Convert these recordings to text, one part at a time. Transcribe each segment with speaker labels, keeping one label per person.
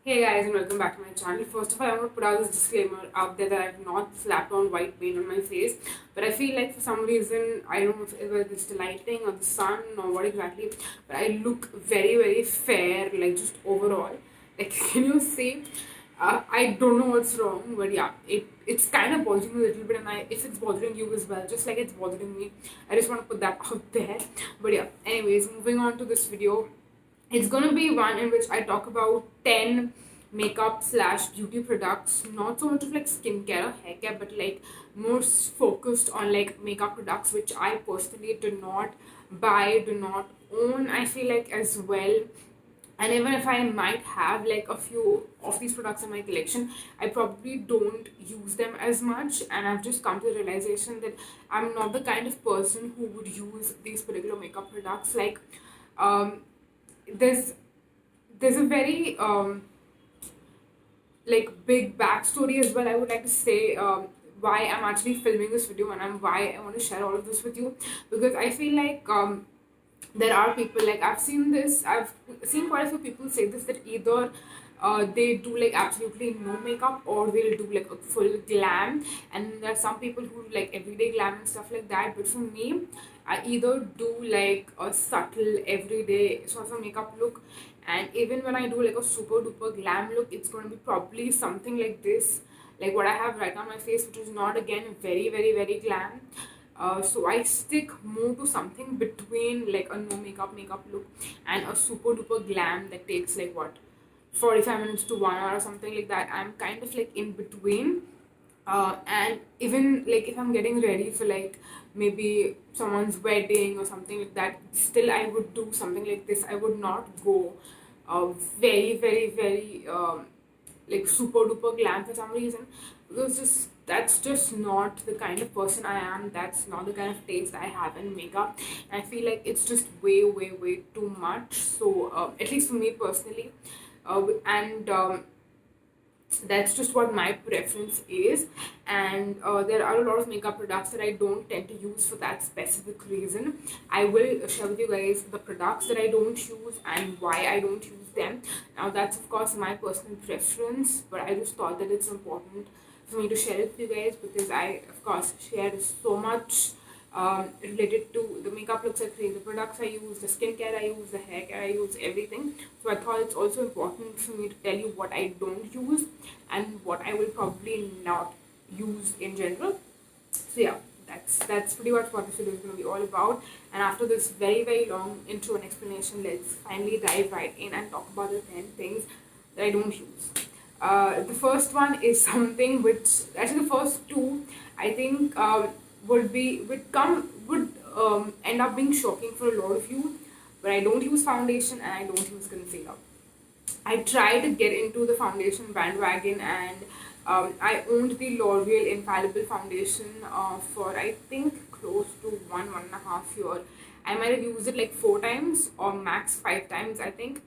Speaker 1: Hey guys, and welcome back to my channel. First of all, I want to put out this disclaimer out there that I've not slapped on white paint on my face, but I feel like for some reason, I don't know if it's the lighting or the sun or what exactly, but I look very, very fair, like just overall. Like, can you see? I don't know what's wrong, but yeah, it's kind of bothering me a little bit, and if it's bothering you as well, just like it's bothering me, I just want to put that out there. But yeah, anyways, moving on to this video. It's gonna be one in which I talk about 10 makeup slash beauty products, not so much of like skincare or hair care, but like more focused on like makeup products which I personally do not buy, do not own, I feel like as well. And even if I might have like a few of these products in my collection, I probably don't use them as much, and I've just come to the realization that I'm not the kind of person who would use these particular makeup products. Like um there's there's a very like big backstory as well, I would like to say, why I'm actually filming this video, and why I want to share all of this with you, because I feel like there are people, like I've seen quite a few people say this, that either they do like absolutely no makeup, or they'll do like a full glam, and there are some people who do like everyday glam and stuff like that. But for me, I either do like a subtle everyday sort of a makeup look, and even when I do like a super duper glam look, it's going to be probably something like this, like what I have right on my face, which is not again very very very glam. So I stick more to something between like a no makeup look and a super duper glam that takes like what, 45 minutes to 1 hour or something like that. I'm kind of like in between. And even like if I'm getting ready for like maybe someone's wedding or something like that, still I would do something like this. I would not go very very very like super duper glam for some reason, because just that's just not the kind of person I am. That's not the kind of taste I have in makeup, and I feel like it's just way way way too much. So at least for me personally, and that's just what my preference is. And there are a lot of makeup products that I don't tend to use for that specific reason. I will share with you guys the products that I don't use and why I don't use them. Now that's of course my personal preference, but I just thought that it's important for me to share it with you guys, because I of course share so much related to the makeup looks I create, the products I use, the skincare I use, the hair care I use, everything. So I thought it's also important for me to tell you what I don't use and what I will probably not use in general. So yeah, that's pretty much what this video is going to be all about. And after this very very long intro and explanation, let's finally dive right in and talk about the 10 things that I don't use. The first one is something which, actually the first two, I think would end up being shocking for a lot of you. But I don't use foundation and I don't use concealer. I tried to get into the foundation bandwagon, and I owned the L'Oreal Infallible foundation for I think close to 1.5 year. I might have used it like 4 times or max 5 times, I think.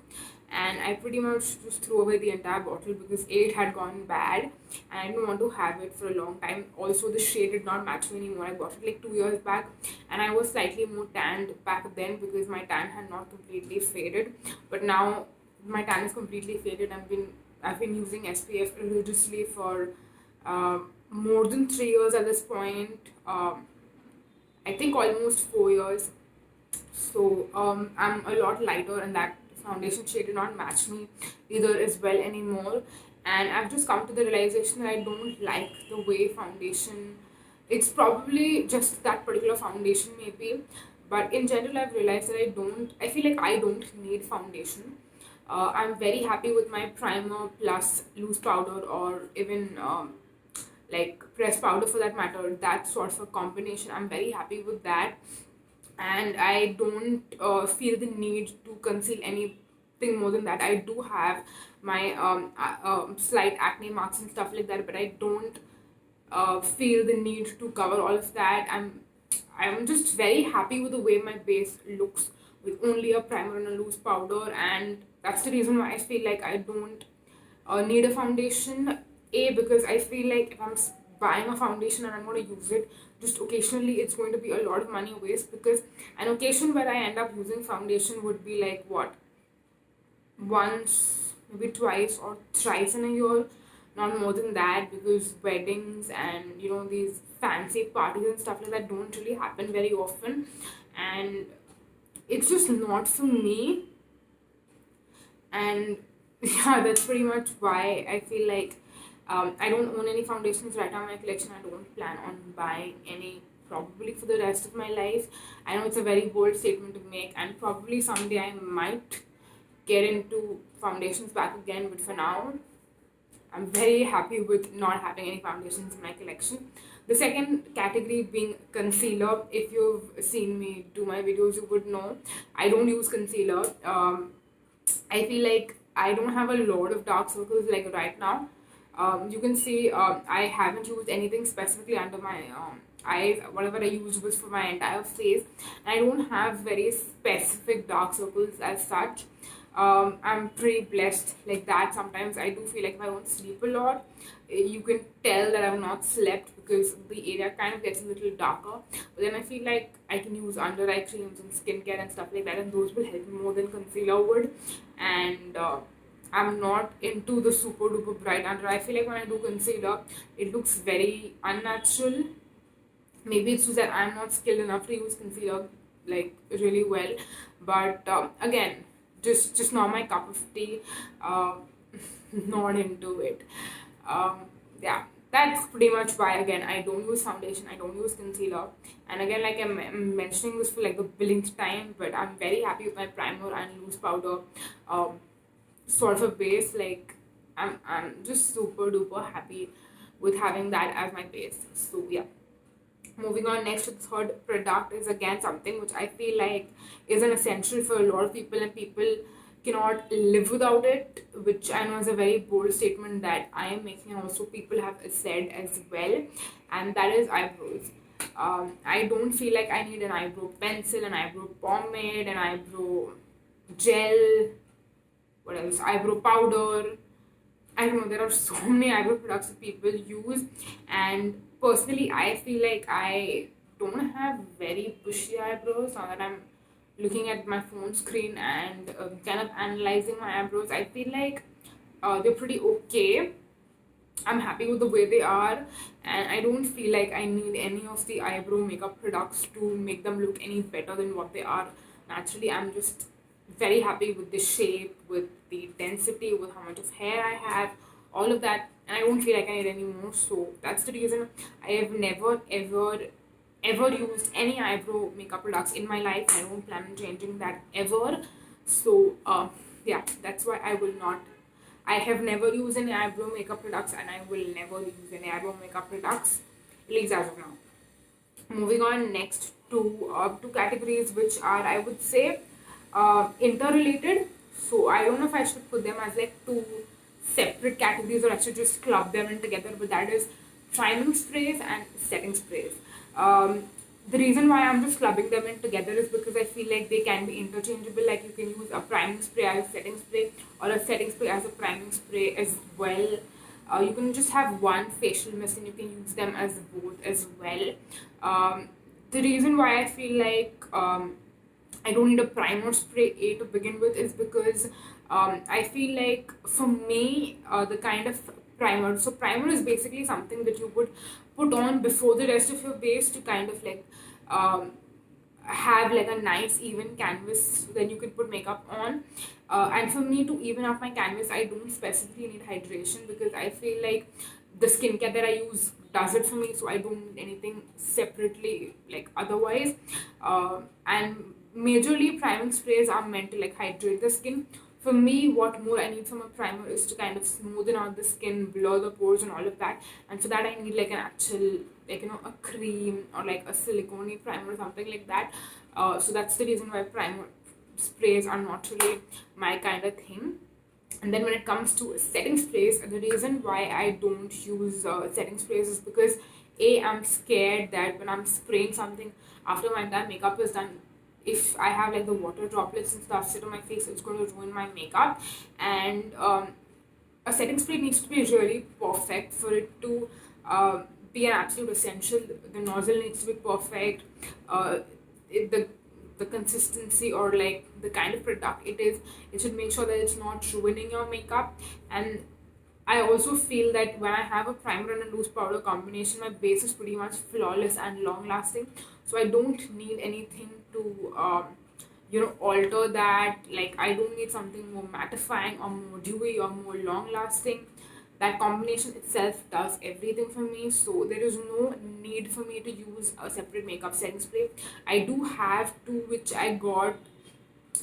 Speaker 1: And I pretty much just threw away the entire bottle because it had gone bad and I didn't want to have it for a long time. Also, the shade did not match me anymore. I bought it like 2 years back, and I was slightly more tanned back then because my tan had not completely faded. But now my tan is completely faded. I've been using SPF religiously for more than 3 years at this point. I think almost 4 years. So I'm a lot lighter, and that foundation shade did not match me either as well anymore. And I've just come to the realization that I don't like the way foundation. It's probably just that particular foundation, maybe, but in general, I've realized that I don't. I feel like I don't need foundation. I'm very happy with my primer plus loose powder, or even like pressed powder for that matter. That sort of a combination, I'm very happy with that, and I don't feel the need to conceal anything more than that. I do have my slight acne marks and stuff like that, but I don't feel the need to cover all of that. I'm just very happy with the way my base looks with only a primer and a loose powder, and that's the reason why I feel like I don't need a foundation. A, because I feel like if I'm buying a foundation and I'm going to use it just occasionally, it's going to be a lot of money waste, because an occasion where I end up using foundation would be like what, once maybe twice or thrice in a year, not more than that, because weddings and these fancy parties and stuff like that don't really happen very often, and it's just not for me. And yeah, that's pretty much why I feel like I don't own any foundations right now in my collection. I don't plan on buying any probably for the rest of my life. I know it's a very bold statement to make, and probably someday I might get into foundations back again, but for now I'm very happy with not having any foundations in my collection. The second category being concealer. If you've seen me do my videos, you would know I don't use concealer. I feel like I don't have a lot of dark circles like right now. You can see I haven't used anything specifically under my eyes. Whatever I used was for my entire face. I don't have very specific dark circles as such. I'm pretty blessed like that. Sometimes I do feel like if I don't sleep a lot, you can tell that I've not slept because the area kind of gets a little darker. But then I feel like I can use under eye creams and skincare and stuff like that, and those will help me more than concealer would. And I'm not into the super duper bright under. I feel like when I do concealer, it looks very unnatural. Maybe it's just that I'm not skilled enough to use concealer like really well. But again, just not my cup of tea. Uh, not into it. Um, yeah, that's pretty much why again I don't use foundation. I don't use concealer. And again, like I'm mentioning this for like the billionth time, but I'm very happy with my primer and loose powder. Um, Sort of a base. Like I'm just super duper happy with having that as my base. So yeah, moving on next to the third product is again something which I feel like is an essential for a lot of people, and people cannot live without it, which I know is a very bold statement that I am making, and also people have said as well, and that is eyebrows. I don't feel like I need an eyebrow pencil, an eyebrow pomade, an eyebrow gel, what else, eyebrow powder. I don't know, there are so many eyebrow products that people use, and personally, I feel like I don't have very bushy eyebrows. Now that I'm looking at my phone screen and kind of analyzing my eyebrows, I feel like they're pretty okay. I'm happy with the way they are, and I don't feel like I need any of the eyebrow makeup products to make them look any better than what they are naturally. I'm just very happy with the shape, with the density, with how much of hair I have, all of that, and I don't feel like I need any more. So that's the reason I have never ever used any eyebrow makeup products in my life. I don't plan on changing that ever. So yeah, that's why I have never used any eyebrow makeup products, and I will never use any eyebrow makeup products, at least as of now. Moving on next to two categories which are, I would say, interrelated. So I don't know if I should put them as like two separate categories or I should just club them in together, but that is priming sprays and setting sprays. Um, the reason why I'm just clubbing them in together is because I feel like they can be interchangeable. Like you can use a priming spray as a setting spray, or a setting spray as a priming spray as well. You can just have one facial mist and you can use them as both as well. The reason why I feel like I don't need a primer spray A to begin with is because I feel like for me the kind of primer, so primer is basically something that you would put on before the rest of your base to kind of like um, have like a nice even canvas, then you can put makeup on. And for me to even up my canvas, I don't specifically need hydration because I feel like the skincare that I use does it for me, so I don't need anything separately like otherwise. And majorly priming sprays are meant to like hydrate the skin. For me, what more I need from a primer is to kind of smoothen out the skin, blur the pores and all of that. And for that I need like an actual, like a cream or like a silicone primer or something like that. So that's the reason why primer sprays are not really my kind of thing. And then when it comes to setting sprays, the reason why I don't use setting sprays is because I'm scared that when I'm spraying something after my entire makeup is done, if I have like the water droplets and stuff sit on my face, it's going to ruin my makeup. And a setting spray needs to be really perfect for it to be an absolute essential. The nozzle needs to be perfect. The the consistency or like the kind of product it is, it should make sure that it's not ruining your makeup. And I also feel that when I have a primer and a loose powder combination, my base is pretty much flawless and long lasting. So I don't need anything to, alter that. Like, I don't need something more mattifying or more dewy or more long lasting. That combination itself does everything for me. So there is no need for me to use a separate makeup setting spray. I do have two, which I got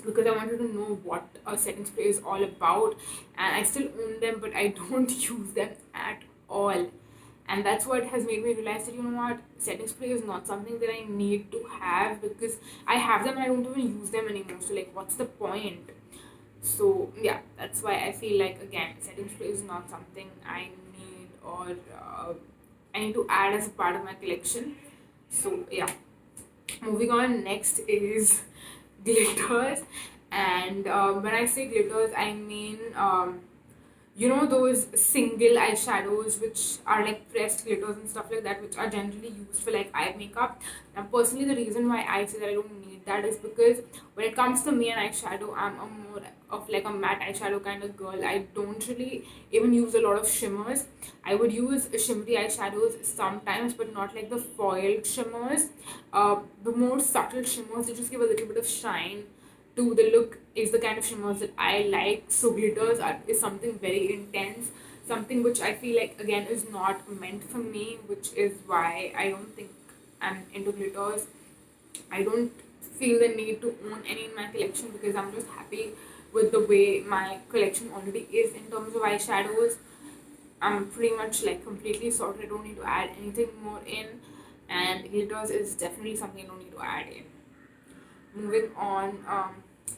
Speaker 1: because I wanted to know what a setting spray is all about, and I still own them, but I don't use them at all. And that's what has made me realize that, you know what, setting spray is not something that I need to have, because I have them and I don't even use them anymore. So like, what's the point? So yeah, that's why I feel like, again, setting spray is not something I need, or I need to add as a part of my collection. So yeah, moving on, next is glitters. And when I say glitters, I mean, those single eyeshadows which are like pressed glitters and stuff like that, which are generally used for like eye makeup. Now personally, the reason why I say that I don't need that is because when it comes to me and eyeshadow, I'm a more of like a matte eyeshadow kind of girl. I don't really even use a lot of shimmers. I would use shimmery eyeshadows sometimes, but not like the foiled shimmers. The more subtle shimmers, they just give a little bit of shine to the look, is the kind of shimmers that I like. So glitters is something very intense, something which I feel like, again, is not meant for me, which is why I don't think I'm into glitters. I don't feel the need to own any in my collection, because I'm just happy with the way my collection already is in terms of eyeshadows. I'm pretty much like completely sorted. I don't need to add anything more in, and glitters is definitely something I don't need to add in. Moving on,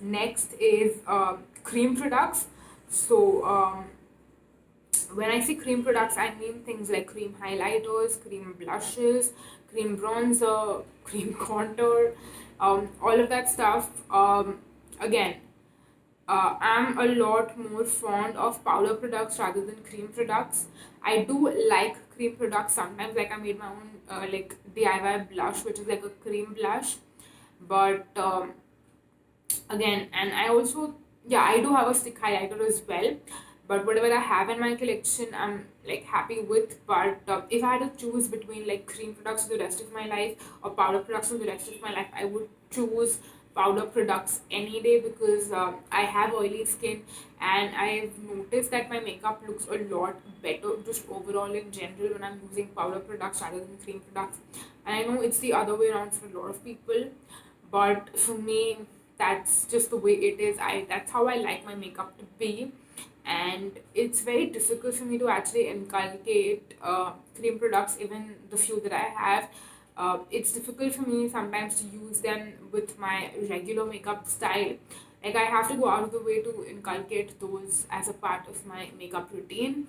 Speaker 1: next is cream products. So when I say cream products, I mean things like cream highlighters, cream blushes, cream bronzer, cream contour, all of that stuff. Again, I'm a lot more fond of powder products rather than cream products. I do like cream products sometimes. Like, I made my own like DIY blush, which is like a cream blush. But again, and I also, yeah, I do have a stick highlighter as well. But whatever I have in my collection, I'm like happy with. But if I had to choose between like cream products for the rest of my life or powder products for the rest of my life, I would choose powder products any day, because I have oily skin, and I've noticed that my makeup looks a lot better just overall in general when I'm using powder products rather than cream products. And I know it's the other way around for a lot of people, but for me, that's just the way it is. That's how I like my makeup to be. And it's very difficult for me to actually inculcate cream products, even the few that I have. It's difficult for me sometimes to use them with my regular makeup style. Like, I have to go out of the way to inculcate those as a part of my makeup routine.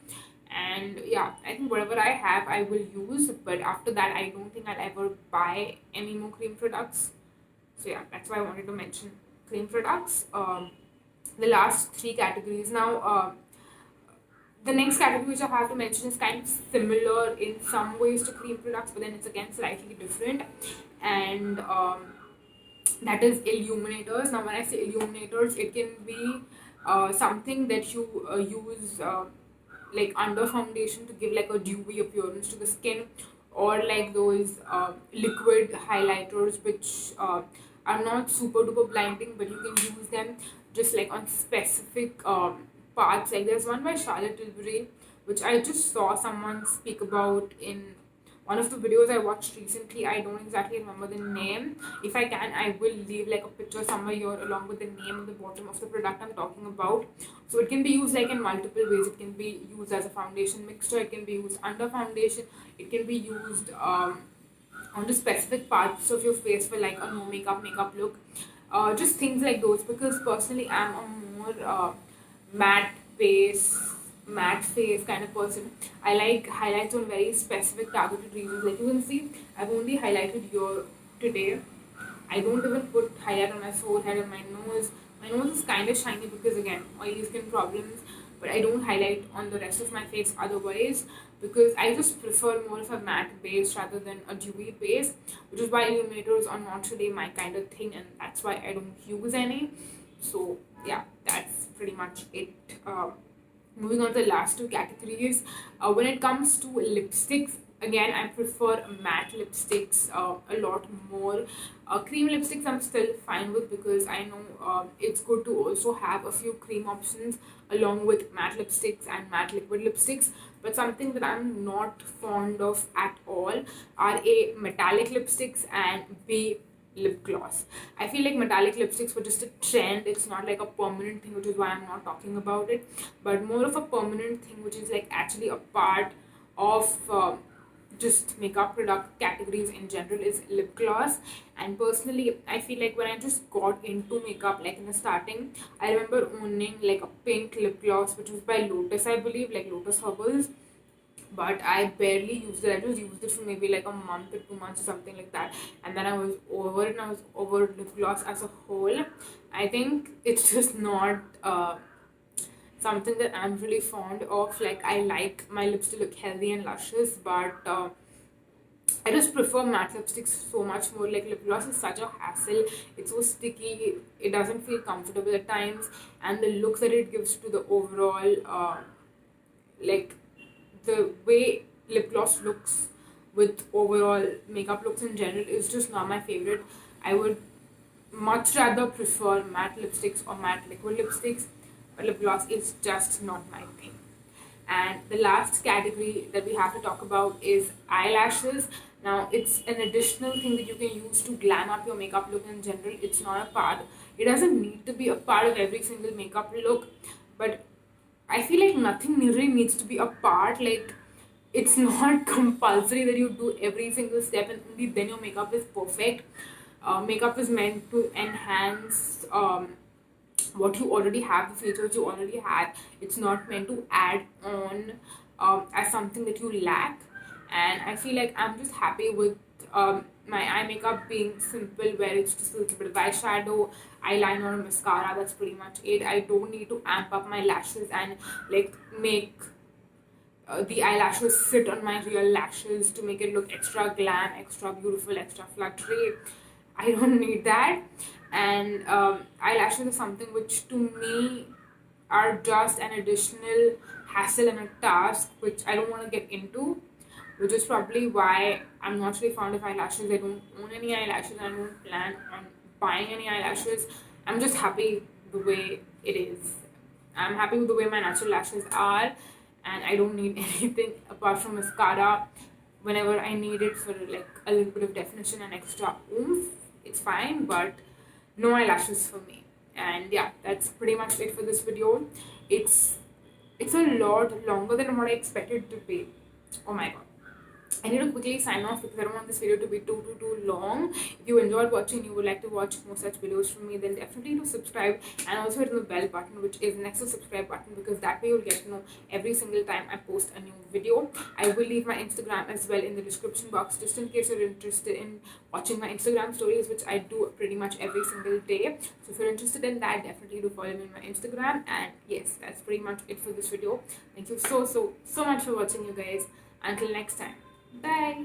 Speaker 1: And yeah, I think whatever I have, I will use. But after that, I don't think I'll ever buy any more cream products. So yeah, that's why I wanted to mention cream products. The last three categories now. The next category which I have to mention is kind of similar in some ways to cream products, but then it's again slightly different, and that is illuminators. Now, when I say illuminators, it can be something that you use like under foundation to give like a dewy appearance to the skin, or like those liquid highlighters which are not super duper blinding, but you can use them just like on specific parts. Like, there's one by Charlotte Tilbury, which I just saw someone speak about in one of the videos I watched recently. I don't exactly remember the name. If I can, I will leave like a picture somewhere here along with the name at the bottom of the product I'm talking about. So it can be used like in multiple ways. It can be used as a foundation mixture. It can be used under foundation. It can be used on the specific parts of your face for like a no makeup look. Just things like those, because personally I'm a more matte face matte face kind of person. I like highlights on very specific targeted reasons. Like, you can see, I've only highlighted here today. I don't even put highlight on my forehead or my nose. My nose is kind of shiny because, again, oily skin problems. but I don't highlight on the rest of my face otherwise, because I just prefer more of a matte base rather than a dewy base, which is why illuminators are not really my kind of thing, and that's why I don't use any. So yeah, that's pretty much it. Moving on to the last two categories, when it comes to lipsticks, again I prefer matte lipsticks a lot more. Cream lipsticks I'm still fine with, because I know it's good to also have a few cream options along with matte lipsticks and matte liquid lipsticks. But something that I'm not fond of at all are a metallic lipsticks and b lip gloss. I feel like metallic lipsticks were just a trend. It's not like a permanent thing, which is why I'm not talking about it. But more of a permanent thing, which is like actually a part of just makeup product categories in general, is lip gloss. And personally, I feel like when I just got into makeup, like in the starting, I remember owning like a pink lip gloss, which was by Lotus, I believe, like Lotus Herbals, but I barely used it. I just used it for maybe like a month or 2 months or something like that, and then I was over it, and I was over lip gloss as a whole. I think it's just not something that I'm really fond of. Like, I like my lips to look healthy and luscious, but I just prefer matte lipsticks so much more. Like, lip gloss is such a hassle. It's so sticky. It doesn't feel comfortable at times, and the look that it gives to the overall like the way lip gloss looks with overall makeup looks in general is just not my favorite. I would much rather prefer matte lipsticks or matte liquid lipsticks, but lip gloss is just not my thing. And the last category that we have to talk about is eyelashes. Now, it's an additional thing that you can use to glam up your makeup look in general. It's not a part, it doesn't need to be a part of every single makeup look, but I feel like nothing really needs to be a part. Like, it's not compulsory that you do every single step and only then your makeup is perfect. Makeup is meant to enhance what you already have, the features you already had. It's not meant to add on as something that you lack. And I feel like I'm just happy with my eye makeup being simple, where it's just a little bit of eyeshadow, eyeliner, or mascara. That's pretty much it. I don't need to amp up my lashes and like make the eyelashes sit on my real lashes to make it look extra glam, extra beautiful, extra fluttery. I don't need that. And eyelashes is something which to me are just an additional hassle and a task which I don't want to get into, which is probably why I'm not really fond of eyelashes. I don't own any eyelashes. I don't plan on buying any eyelashes. I'm just happy the way it is. I'm happy with the way my natural lashes are, and I don't need anything apart from mascara. Whenever I need it for like a little bit of definition and extra oomph, it's fine, but no eyelashes for me. And yeah, that's pretty much it for this video. It's a lot longer than what I expected it to be. Oh my god. I need to quickly sign off because I don't want this video to be too long. If you enjoyed watching, you would like to watch more such videos from me, then definitely do subscribe, and also hit the bell button, which is next to subscribe button, because that way you'll get to know every single time I post a new video. I will leave my Instagram as well in the description box, just in case you're interested in watching my Instagram stories, which I do pretty much every single day. So if you're interested in that, definitely do follow me on my Instagram. And yes, that's pretty much it for this video. Thank you so much for watching, you guys. Until next time. Bye.